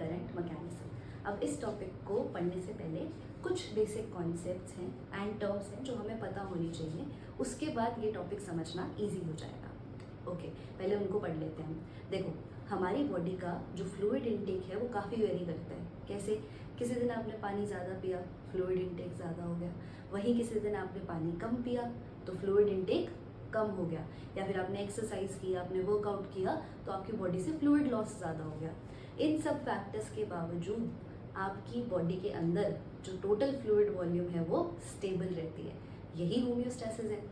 Current mechanism. अब इस topic को पढ़ने से पहले कुछ बेसिक कॉन्सेप्ट्स हैं एंड टर्म्स हैं जो हमें पता होनी चाहिए, उसके बाद ये टॉपिक समझना ईजी हो जाएगा। ओके, पहले उनको पढ़ लेते हैं। देखो, हमारी बॉडी का जो फ्लूइड इनटेक है वो काफ़ी वेरी करता है। कैसे? किसी दिन आपने पानी ज़्यादा पिया, फ्लूइड इनटेक ज़्यादा हो गया। वहीं किसी दिन आपने पानी कम पिया तो फ्लूइड इनटेक कम हो गया। या फिर आपने एक्सरसाइज किया, आपने वर्कआउट किया तो आपकी बॉडी से फ्लूइड लॉस ज़्यादा हो गया। इन सब फैक्टर्स के बावजूद आपकी बॉडी के अंदर जो टोटल फ्लूइड वॉल्यूम है वो स्टेबल रहती है। यही होम्योस्टैसिस है।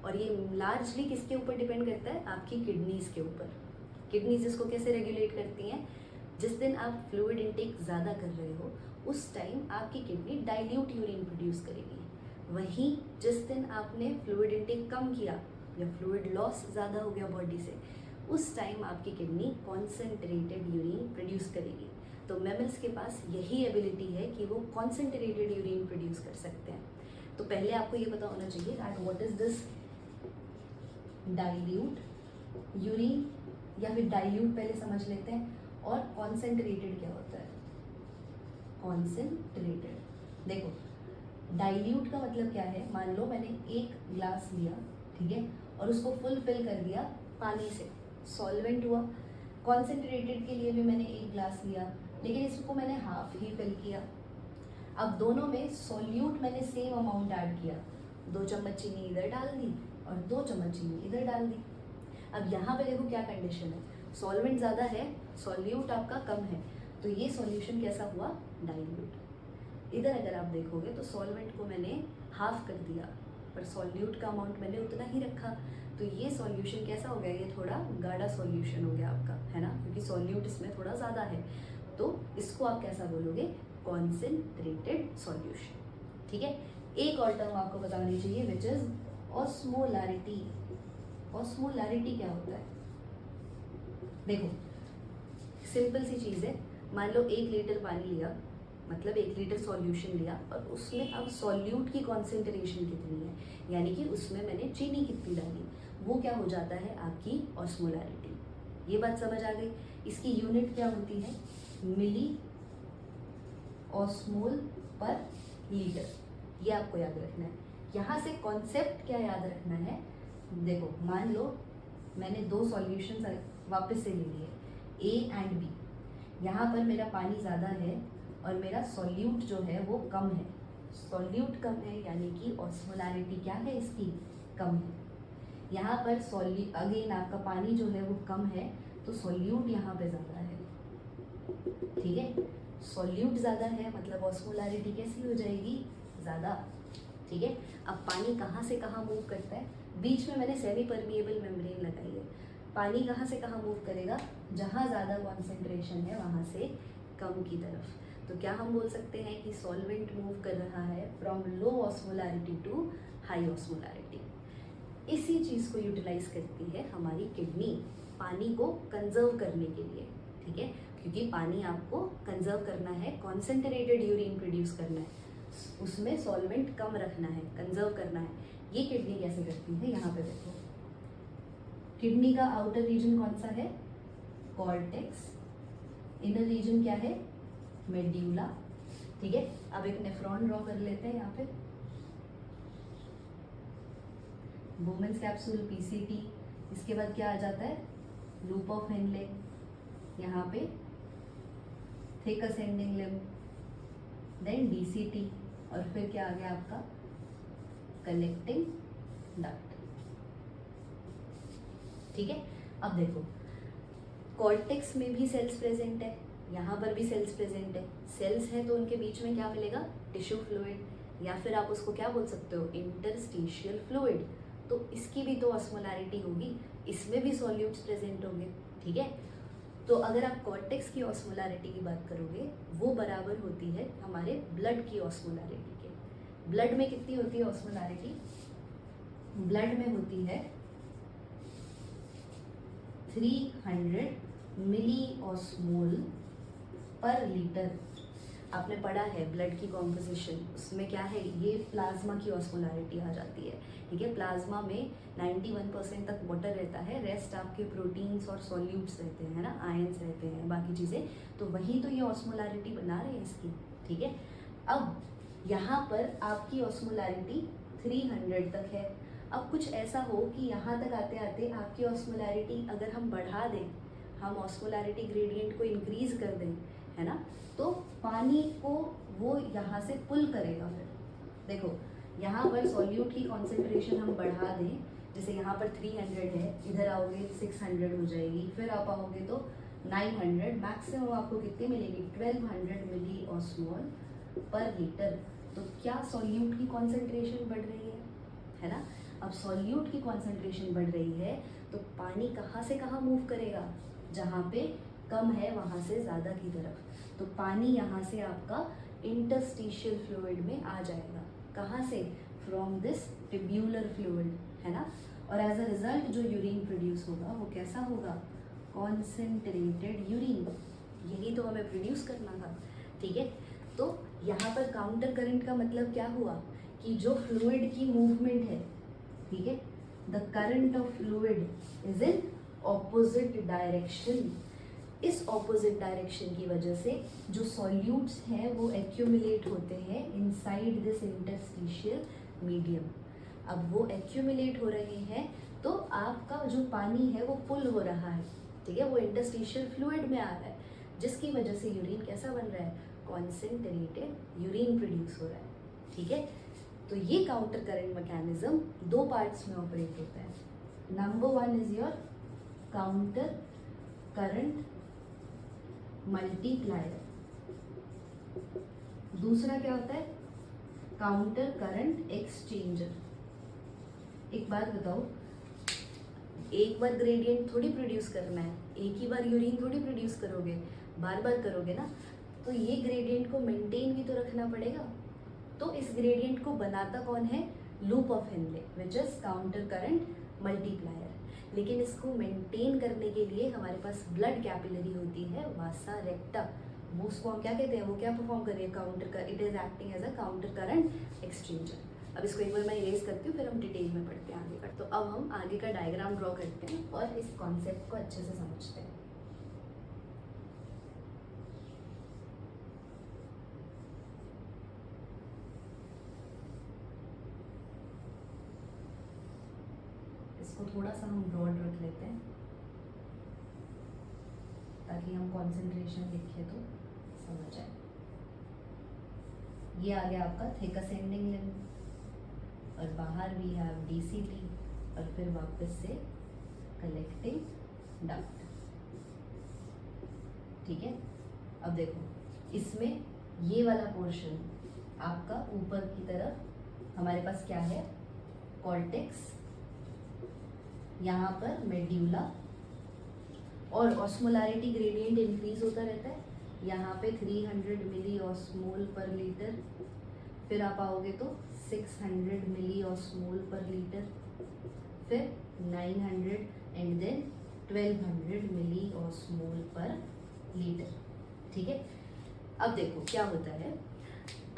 और ये लार्जली किसके ऊपर डिपेंड करता है? आपकी किडनीज के ऊपर। किडनीज इसको कैसे रेगुलेट करती हैं? जिस दिन आप फ्लूइड इनटेक ज़्यादा कर रहे हो उस टाइम आपकी किडनी डाइल्यूट यूरिन प्रोड्यूस करेगी। वहीं जिस दिन आपने फ्लूइड इनटेक कम किया या फ्लूइड लॉस ज़्यादा हो गया बॉडी से, उस टाइम आपकी किडनी कॉन्सेंट्रेटेड यूरिन प्रोड्यूस करेगी। तो मैमल्स के पास यही एबिलिटी है कि वो कॉन्सेंट्रेटेड यूरिन प्रोड्यूस कर सकते हैं। तो पहले आपको ये पता होना चाहिए that what is this dilute urine, या फिर डाइल्यूट पहले समझ लेते हैं। और कॉन्सेंट्रेटेड क्या होता है? कॉन्सेंट्रेटेड, देखो डाइल्यूट का मतलब क्या है? मान लो मैंने एक ग्लास लिया, ठीक है, और उसको फुल फिल कर दिया पानी से, सॉल्वेंट हुआ। कॉन्सेंट्रेटेड के लिए भी मैंने एक ग्लास लिया लेकिन इसको मैंने हाफ ही फिल किया। अब दोनों में सॉल्यूट मैंने सेम अमाउंट ऐड किया, 2 चम्मच चीनी इधर डाल दी और 2 चम्मच चीनी इधर डाल दी। अब यहाँ पे देखो क्या कंडीशन है, सॉल्वेंट ज़्यादा है, सॉल्यूट आपका कम है, तो ये सॉल्यूशन कैसा हुआ? डाइल्यूट। इधर अगर आप देखोगे तो सॉल्वेंट को मैंने हाफ कर दिया पर सॉल्यूट का अमाउंट मैंने उतना ही रखा, तो ये सॉल्यूशन कैसा हो गया? ये थोड़ा गाढ़ा सॉल्यूशन हो गया आपका, है ना, क्योंकि सॉल्यूट इसमें थोड़ा ज़्यादा है। तो इसको आप कैसा बोलोगे? Concentrated solution. ठीक है, एक और टर्म आपको पता होनी चाहिए विच इज ऑस्मोलैरिटी। ऑस्मोलैरिटी क्या होता है? देखो सिंपल सी चीज़ है, मान लो 1 लीटर पानी लिया, मतलब 1 लीटर सॉल्यूशन लिया और उसमें अब सॉल्यूट की कॉन्सेंट्रेशन कितनी है, यानी कि उसमें मैंने चीनी कितनी डाली, वो क्या हो जाता है? आपकी ऑस्मोलैरिटी। ये बात समझ आ गई? इसकी यूनिट क्या होती है? मिली ऑस्मोल पर लीटर। ये आपको याद रखना है। यहाँ से कॉन्सेप्ट क्या याद रखना है? देखो मान लो मैंने 2 सॉल्यूशंस वापस से ले लिए, ए एंड बी। यहाँ पर मेरा पानी ज़्यादा है और मेरा सॉल्यूट जो है वो कम है। सॉल्यूट कम है यानी कि ऑस्मोलैरिटी क्या है इसकी? कम है। यहाँ पर अगेन आपका पानी जो है वो कम है तो सॉल्यूट यहाँ पे ज़्यादा है। ठीक है, सॉल्यूट ज़्यादा है मतलब ऑस्मोलैरिटी कैसी हो जाएगी? ज़्यादा। ठीक है, अब पानी कहाँ से कहाँ मूव करता है? बीच में मैंने सेमी परमिएबल मेम्ब्रेन लगाई है। पानी कहाँ से कहाँ मूव करेगा? जहाँ ज़्यादा कॉन्सेंट्रेशन है वहाँ से कम की तरफ। तो क्या हम बोल सकते हैं कि सॉल्वेंट मूव कर रहा है from low osmolarity to high osmolarity. इसी चीज़ को यूटिलाइज करती है हमारी किडनी पानी को कंजर्व करने के लिए। ठीक है, क्योंकि पानी आपको कंजर्व करना है, कॉन्सेंट्रेटेड यूरिन प्रोड्यूस करना है, उसमें सॉल्वेंट कम रखना है, कंजर्व करना है। ये किडनी कैसे करती है? यहाँ पे देखो, किडनी का आउटर रीजन कौन सा है? कॉर्टेक्स। इनर रीजन क्या है? मेड्यूला। ठीक है, अब एक नेफ्रॉन ड्रॉ कर लेते हैं यहाँ पे। Bowman's capsule, PCT. इसके बाद क्या आ जाता है? Loop of Henle. यहाँ पे thick ascending limb, then DCT, और फिर क्या आ गया आपका? Collecting duct. ठीक है, अब देखो कॉर्टेक्स में भी सेल्स प्रेजेंट है, यहाँ पर भी सेल्स प्रेजेंट है। सेल्स है तो उनके बीच में क्या मिलेगा? टिश्यू फ्लूइड, या फिर आप उसको क्या बोल सकते हो? Interstitial fluid. तो इसकी भी तो ऑस्मोलैरिटी होगी, इसमें भी सॉल्यूट्स प्रेजेंट होंगे। ठीक है, तो अगर आप कॉर्टेक्स की ऑस्मोलैरिटी की बात करोगे वो बराबर होती है हमारे ब्लड की ऑस्मोलैरिटी के। ब्लड में कितनी होती है ऑस्मोलैरिटी? ब्लड में होती है 300 मिली ऑस्मोल पर लीटर। आपने पढ़ा है ब्लड की कॉम्पोजिशन, उसमें क्या है, ये प्लाज्मा की ऑस्मोलैरिटी आ जाती है, ठीक है। प्लाज्मा में 91% तक वाटर रहता है, रेस्ट आपके प्रोटीन्स और सॉल्यूट्स रहते हैं, है ना, आयंस रहते हैं, बाकी चीज़ें, तो वही तो ये ऑस्मोलैरिटी बना रहे हैं इसकी, ठीक है। अब यहाँ पर आपकी ऑस्मोलैरिटी 300 तक है। अब कुछ ऐसा हो कि यहाँ तक आते आते आपकी ऑस्मोलैरिटी अगर हम बढ़ा दें, हम ऑस्मोलैरिटी ग्रेडियंट को इंक्रीज कर दें, है ना, तो पानी को वो यहाँ से पुल करेगा। फिर देखो यहाँ पर सॉल्यूट की कॉन्सेंट्रेशन हम बढ़ा दें, जैसे यहाँ पर 300 है, इधर आओगे 600 हो जाएगी, फिर आप आओगे तो 900, मैक्सिमम आपको कितनी मिलेगी, 1200 मिली ऑस्मोल पर लीटर। तो क्या सॉल्यूट की कॉन्सेंट्रेशन बढ़ रही है ना। अब सॉल्यूट की कॉन्सेंट्रेशन बढ़ रही है तो पानी कहाँ से कहाँ मूव करेगा, जहाँ पे कम है वहाँ से ज़्यादा की तरफ। तो पानी यहाँ से आपका इंटरस्टिशियल फ्लूइड में आ जाएगा, कहाँ से, फ्रॉम दिस ट्यूब्यूलर फ्लूइड, है ना। और एज अ रिजल्ट जो यूरिन प्रोड्यूस होगा वो कैसा होगा, कॉन्सेंट्रेटेड यूरिन, यही तो हमें प्रोड्यूस करना था, ठीक है। तो यहाँ पर काउंटर करंट का मतलब क्या हुआ कि जो फ्लूइड की मूवमेंट है, ठीक है, the current of fluid is in opposite direction. इस ऑपोजिट डायरेक्शन की वजह से जो सॉल्यूट्स हैं वो एक्यूमुलेट होते हैं इनसाइड दिस इंटरस्टिशियल मीडियम। अब वो एक्यूमुलेट हो रहे हैं तो आपका जो पानी है वो पुल हो रहा है, ठीक है, वो इंटरस्टिशियल फ्लूइड में आ रहा है, जिसकी वजह से यूरिन कैसा बन रहा है, कॉन्सेंट्रेटेड यूरिन प्रोड्यूस हो रहा है, ठीक है। तो ये काउंटर करंट मैकेनिज्म दो पार्ट्स में ऑपरेट होता है। Number 1 is your counter current multiplier, दूसरा क्या होता है, काउंटर करंट एक्सचेंजर। एक बात बताओ, एक बार ग्रेडियंट थोड़ी प्रोड्यूस करना है, एक ही बार यूरिन थोड़ी प्रोड्यूस करोगे, बार बार करोगे ना, तो ये ग्रेडियंट को मेंटेन भी तो रखना पड़ेगा। तो इस ग्रेडियंट को बनाता कौन है, loop of Henley, which is counter current multiplier. लेकिन इसको मेंटेन करने के लिए हमारे पास ब्लड कैपिलरी होती है, वासा रेक्टा, वो उसको हम क्या कहते हैं, वो क्या परफॉर्म कर रही है, काउंटर कर, it is acting as a counter current exchanger. अब इसको एक बार मैं इरेज करती हूँ, फिर हम डिटेल में पढ़ते हैं आगे का। तो अब हम आगे का डायग्राम ड्रॉ करते हैं और इस कॉन्सेप्ट को अच्छे से समझते हैं। इसको थोड़ा सा हम ब्रॉड रख लेते हैं ताकि हम कंसंट्रेशन लिखे तो समझ आए। ये आ गया आपका थिक असेंडिंग लिम्ब और बाहर वी हैव डीसीटी और फिर वापस से कलेक्टिंग डक्ट, ठीक है। अब देखो इसमें ये वाला पोर्शन आपका ऊपर की तरफ हमारे पास क्या है, कॉर्टेक्स, यहाँ पर मेड्यूला, और ऑस्मोलैरिटी ग्रेडियंट इंक्रीज होता रहता है। यहाँ पे 300 मिली ऑस्मोल पर लीटर, फिर आप आओगे तो 600 मिली ऑस्मोल पर लीटर, फिर 900 एंड देन 1200 मिली ऑस्मोल पर लीटर, ठीक है। अब देखो क्या होता है,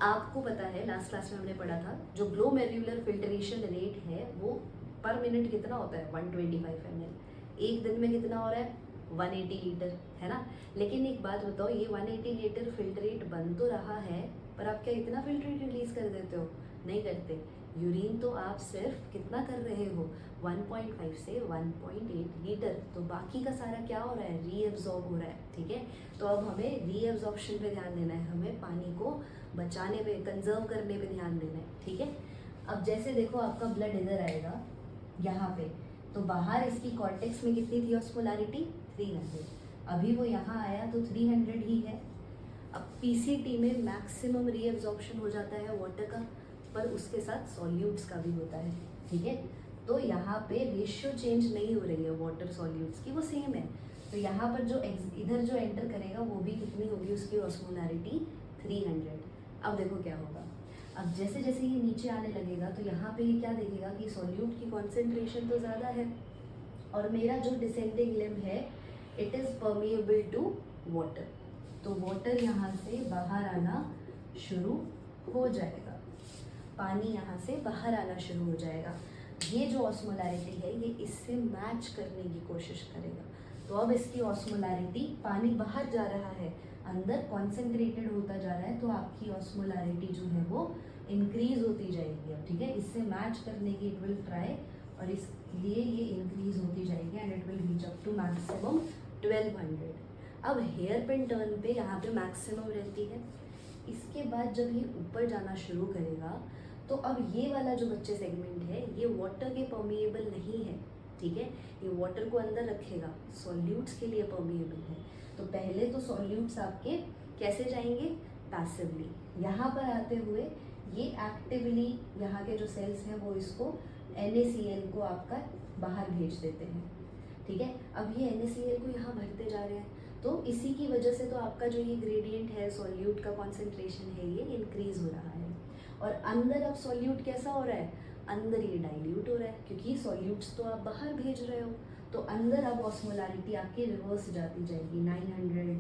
आपको पता है लास्ट क्लास में हमने पढ़ा था जो ग्लोमेरुलर फिल्ट्रेशन रेट है वो पर मिनट कितना होता है, 125 ml। एक दिन में कितना हो रहा है, 180 लीटर, है ना। लेकिन एक बात बताओ, ये 180 लीटर फिल्ट्रेट बन तो रहा है, पर आप क्या इतना फिल्ट्रेट रिलीज कर देते हो, नहीं करते। यूरिन तो आप सिर्फ कितना कर रहे हो, 1.5 से 1.8 लीटर, तो बाकी का सारा क्या हो रहा है, रीएब्जॉर्ब हो रहा है, ठीक है। तो अब हमें रीएब्जॉर्प्शन पे ध्यान देना है, हमें पानी को बचाने पे, कंजर्व करने पे ध्यान देना है, ठीक है। अब जैसे देखो आपका ब्लड इधर आएगा यहाँ पे, तो बाहर इसकी कॉर्टेक्स में कितनी थी ऑस्मोलैरिटी, 300, अभी वो यहाँ आया तो 300 ही है। अब पीसीटी में मैक्सिमम रीएब्जॉर्प्शन हो जाता है वाटर का, पर उसके साथ सॉल्यूट्स का भी होता है, ठीक है। तो यहाँ पे रेशियो चेंज नहीं हो रही है वाटर सॉल्यूट्स की, वो सेम है। तो यहाँ पर जो इधर जो एंटर करेगा वो भी कितनी होगी, उसकी ऑस्मोलैरिटी 300। अब देखो क्या होगा, अब जैसे जैसे ये नीचे आने लगेगा तो यहाँ पे ये क्या देखेगा कि सॉल्यूट की कॉन्सेंट्रेशन तो ज़्यादा है और मेरा जो डिसेंडिंग लिम्ब है it is permeable to water. तो वाटर यहाँ से बाहर आना शुरू हो जाएगा, पानी यहाँ से बाहर आना शुरू हो जाएगा। ये जो ऑस्मोलैरिटी है ये इससे मैच करने की कोशिश करेगा। तो अब इसकी ऑस्मोलैरिटी, पानी बाहर जा रहा है, अंदर कॉन्सेंट्रेटेड होता जा रहा है, तो आपकी ऑस्मोलैरिटी जो है वो इंक्रीज होती जाएगी। अब ठीक है, इससे मैच करने की इट विल ट्राई, और इसलिए ये इंक्रीज होती जाएगी and it will reach up to maximum 1200। अब हेयर पिन टर्न पे यहाँ पे मैक्सिमम रहती है। इसके बाद जब ये ऊपर जाना शुरू करेगा तो अब ये वाला जो बच्चे सेगमेंट है ये वाटर के परमिएबल नहीं है, ठीक है, ये वाटर को अंदर रखेगा, सॉल्यूट्स के लिए परमिएबल है। तो पहले तो सॉल्यूट्स आपके कैसे जाएंगे, पैसिवली। यहाँ पर आते हुए ये एक्टिवली यहाँ के जो सेल्स हैं वो इसको NaCl को आपका बाहर भेज देते हैं, ठीक है। अब ये NaCl को यहाँ भरते जा रहे हैं, तो इसी की वजह से तो आपका जो ये ग्रेडियंट है, सॉल्यूट का कॉन्सेंट्रेशन है, ये इंक्रीज हो रहा है। और अंदर अब सॉल्यूट कैसा हो रहा है, अंदर ये डाइल्यूट हो रहा है, क्योंकि सॉल्यूट्स तो आप बाहर भेज रहे हो। तो अंदर अब ऑस्मोलैरिटी आपकी रिवर्स जाती जाएगी, 900,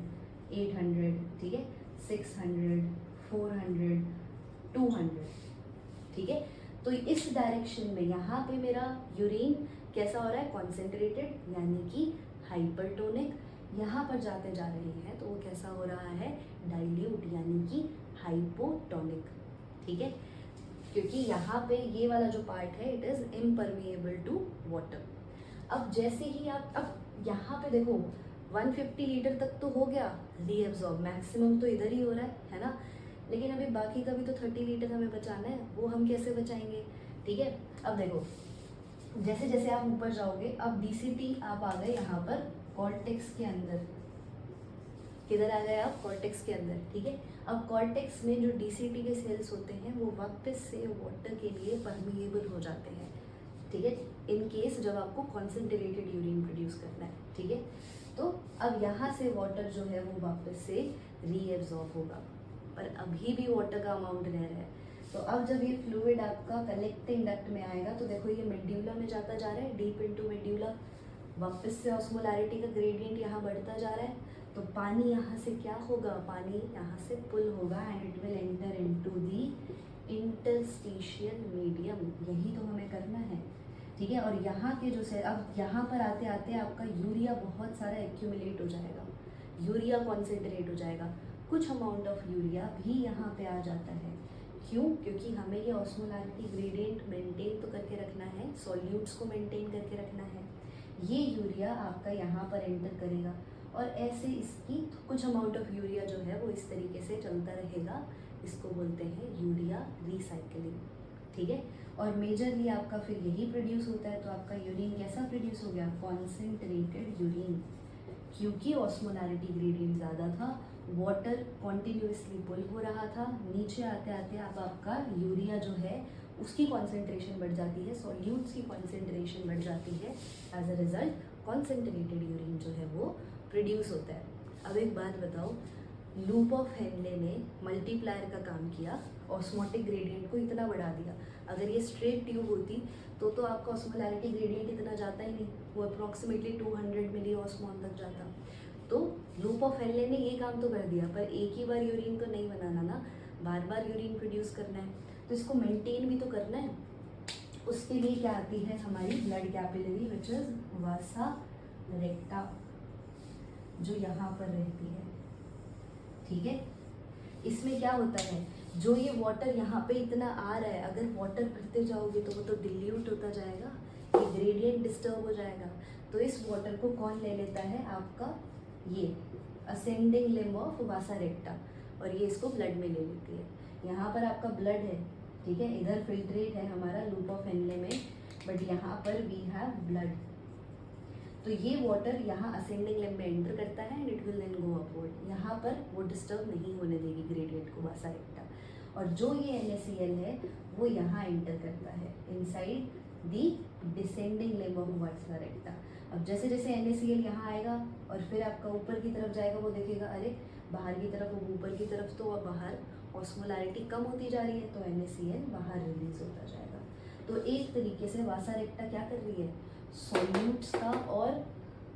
800, ठीक है, 600, 400, 200, ठीक है। तो इस डायरेक्शन में यहाँ पे मेरा यूरिन कैसा हो रहा है, कॉन्सेंट्रेटेड यानी कि हाइपरटोनिक। यहाँ पर जाते जा रहे हैं तो वो कैसा हो रहा है, डाइल्यूट यानी कि हाइपोटोनिक, ठीक है, क्योंकि यहाँ पे ये वाला जो पार्ट है it is impermeable to water. अब जैसे ही आप, अब यहाँ पे देखो 150 लीटर तक तो हो गया रीएब्जॉर्ब, मैक्सिमम तो इधर ही हो रहा है ना, लेकिन अभी बाकी का भी तो 30 लीटर हमें बचाना है, वो हम कैसे बचाएंगे, ठीक है। अब देखो जैसे जैसे आप ऊपर जाओगे, अब DCT आप आ गए यहाँ पर कॉर्टेक्स के अंदर, किधर आ गए आप, कॉर्टेक्स के अंदर, ठीक है। अब कॉर्टेक्स में जो DCT के सेल्स होते हैं वो वापस से वाटर के लिए परमिएबल हो जाते हैं, ठीक है, इन केस जब आपको कॉन्सेंट्रेटेड यूरिन प्रोड्यूस करना है, ठीक है। तो अब यहाँ से वाटर जो है वो वापस से रीएब्जॉर्ब होगा, पर अभी भी वाटर का अमाउंट रह रहा है। तो अब जब ये फ्लूइड आपका कलेक्टिंग डक्ट में आएगा तो देखो ये मेड्यूला में जाता जा रहा है, डीप इनटू मेड्यूला, वापस से ऑस्मोलैरिटी का ग्रेडियंट यहाँ बढ़ता जा रहा है। तो पानी यहाँ से क्या होगा, पानी यहाँ से पुल होगा and it will enter into the interstitial medium, यही तो हमें करना है, ठीक है। और यहाँ के जो से अब यहाँ पर आते आते आपका यूरिया बहुत सारा एक्यूमुलेट हो जाएगा, यूरिया कॉन्सेंट्रेट हो जाएगा, कुछ अमाउंट ऑफ यूरिया भी यहाँ पे आ जाता है। क्यों, क्योंकि हमें ये ऑस्मोलैरिटी ग्रेडियंट मेंटेन तो करके रखना है, सॉल्यूट्स को मेंटेन करके रखना है। ये यूरिया आपका यहाँ पर एंटर करेगा और ऐसे इसकी कुछ अमाउंट ऑफ यूरिया जो है वो इस तरीके से चलता रहेगा, इसको बोलते हैं यूरिया रिसाइकलिंग, ठीक है। और मेजरली आपका फिर यही प्रोड्यूस होता है। तो आपका यूरिन कैसा प्रोड्यूस हो गया, कॉन्सेंट्रेटेड यूरिन, क्योंकि ऑस्मोलैरिटी ग्रेडियंट ज़्यादा था, वाटर कॉन्टिन्यूसली पुल हो रहा था, नीचे आते आते अब आपका यूरिया जो है उसकी कॉन्सेंट्रेशन बढ़ जाती है, सॉल्यूट्स की कॉन्सेंट्रेशन बढ़ जाती है, as a result concentrated urine जो है वो प्रोड्यूस होता है। अब एक बात बताओ, लूप ऑफ हेनले ने मल्टीप्लायर का काम किया, ऑस्मोटिक ग्रेडियंट को इतना बढ़ा दिया। अगर ये स्ट्रेट ट्यूब होती तो आपका ऑस्मोलैरिटी ग्रेडियंट इतना जाता ही नहीं, वो अप्रॉक्सीमेटली 200 मिली ऑस्मोल तक जाता। तो लूप ऑफ हेनले ने ये काम तो कर दिया, पर एक ही बार यूरिन तो नहीं बनाना ना, बार बार यूरिन प्रोड्यूस करना है, तो इसको मेंटेन भी तो करना है। उसके लिए क्या आती है हमारी ब्लड कैपिलरी विच इज वासा रेक्टा, जो यहाँ पर रहती है, ठीक है। इसमें क्या होता है, जो ये वाटर यहाँ पे इतना आ रहा है, अगर वाटर भरते जाओगे तो वो तो डिल्यूट होता जाएगा, ये ग्रेडियंट डिस्टर्ब हो जाएगा। तो इस वाटर को कौन ले लेता है, आपका ये असेंडिंग लिम्ब ऑफ वासा रेक्टा, और ये इसको ब्लड में ले लेती है। यहाँ पर आपका ब्लड है, ठीक है, इधर फिल्ट्रेट है हमारा लूप ऑफ हेनले में, बट यहाँ पर वी हैव ब्लड। तो ये वाटर यहाँ असेंडिंग लिम्ब में एंटर करता है and it will then go upward, यहाँ पर वो डिस्टर्ब नहीं होने देगी ग्रेडियंट को वासा रेक्टा। और जो ये NaCl है वो यहाँ एंटर करता है inside the descending limb of वासा रेक्टा। अब जैसे जैसे NaCl यहाँ आएगा और फिर आपका ऊपर की तरफ जाएगा, वो देखेगा अरे बाहर की तरफ, वो ऊपर की तरफ, तो अब बाहर ऑस्मोलैरिटी कम होती जा रही है, तो NaCl बाहर रिलीज होता जाएगा। तो एक तरीके से वासा रेक्टा क्या कर रही है, सॉल्यूट्स का और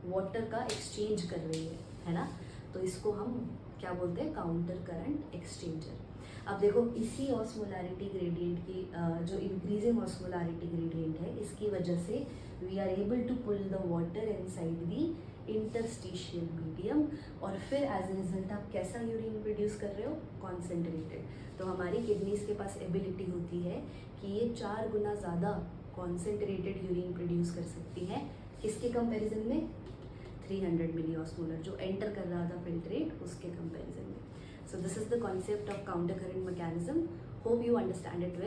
वाटर का एक्सचेंज कर रही है ना। तो इसको हम क्या बोलते हैं, काउंटर करंट एक्सचेंजर। अब देखो इसी ऑस्मोलैरिटी ग्रेडियंट की जो इंक्रीजिंग ऑस्मोलैरिटी ग्रेडियंट है, इसकी वजह से we are able to pull the water inside the interstitial medium, और फिर एज ए रिजल्ट आप कैसा यूरिन प्रोड्यूस कर रहे हो, कॉन्सेंट्रेटेड। तो हमारी किडनीज के पास एबिलिटी होती है कि ये 4 गुना ज़्यादा कॉन्सेंट्रेटेड यूरिन प्रोड्यूस कर सकती है, किसके कंपैरिजन में, 300 मिली ऑस्मोलर जो एंटर कर रहा था फिल्ट्रेट, उसके कंपैरिजन में। So this is the concept of counter current mechanism. Hope you understand it well.